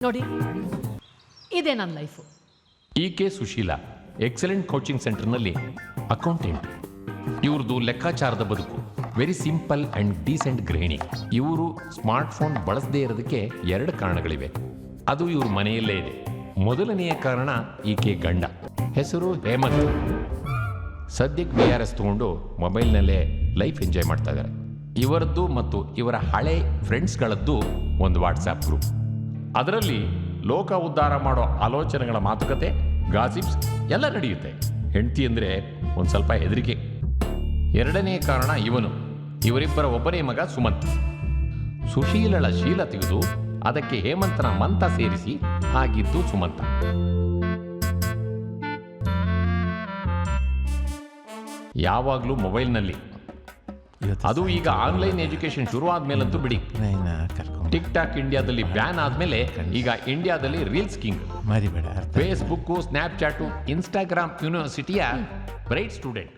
ನೋಡಿ, ಇದೇ ನನ್ನ life. K Sushila excellent coaching ಸೆಂಟರ್ನಲ್ಲಿ ಅಕೌಂಟೆಂಟ್. ಇವ್ರದ್ದು ಲೆಕ್ಕಾಚಾರದ ಬದುಕು ವೆರಿ ಸಿಂಪಲ್ ಅಂಡ್ ಡೀಸೆಂಟ್ ಗೃಹಿಣಿ. ಇವರು ಸ್ಮಾರ್ಟ್ ಫೋನ್ ಬಳಸದೇ ಇರೋದಕ್ಕೆ 2 ಕಾರಣಗಳಿವೆ. ಅದು ಇವ್ರ ಮನೆಯಲ್ಲೇ ಇದೆ. ಮೊದಲನೆಯ ಕಾರಣ ಈಕೆ ಗಂಡ, ಹೆಸರು ಹೇಮಂತ್. ಸದ್ಯಕ್ಕೆ VRS ತಗೊಂಡು ಮೊಬೈಲ್ನಲ್ಲೇ ಲೈಫ್ ಎಂಜಾಯ್ ಮಾಡ್ತಾ ಇದ್ದಾರೆ. ಇವರದ್ದು ಮತ್ತು ಇವರ ಹಳೆ ಫ್ರೆಂಡ್ಸ್ಗಳದ್ದು ಒಂದು ವಾಟ್ಸಾಪ್ ಗ್ರೂಪ್. ಅದರಲ್ಲಿ ಲೋಕ ಉದ್ಧಾರ ಮಾಡೋ ಆಲೋಚನೆಗಳ ಮಾತುಕತೆ, ಗಾಸಿಪ್ಸ್ ಎಲ್ಲ ನಡೆಯುತ್ತೆ. ಹೆಂಡತಿ ಅಂದರೆ ಒಂದು ಸ್ವಲ್ಪ ಹೆದರಿಕೆ. 2ನೇ ಕಾರಣ ಇವರಿಬ್ಬರ ಒಬ್ಬನೇ ಮಗ ಸುಮಂತ್. ಸುಶೀಲಳ ಶೀಲ ತೆಗೆದು ಅದಕ್ಕೆ ಹೇಮಂತನ ಮಂತ ಸೇರಿಸಿ ಆಗಿದ್ದು ಸುಮಂತ. ಯಾವಾಗಲೂ ಮೊಬೈಲ್ನಲ್ಲಿ. ಅದು ಈಗ ಆನ್ಲೈನ್ ಎಜುಕೇಶನ್ ಶುರು ಆದ್ಮೇಲಂತೂ ಬಿಡಿ. ಟಿಕ್ ಟಾಕ್ ಇಂಡಿಯಾದಲ್ಲಿ ಬ್ಯಾನ್ ಆದ್ಮೇಲೆ ಈಗ ಇಂಡಿಯಾದಲ್ಲಿ reels king. Facebook, Snapchat, Instagram ಯೂನಿವರ್ಸಿಟಿಯ ಬ್ರೈಟ್ ಸ್ಟೂಡೆಂಟ್.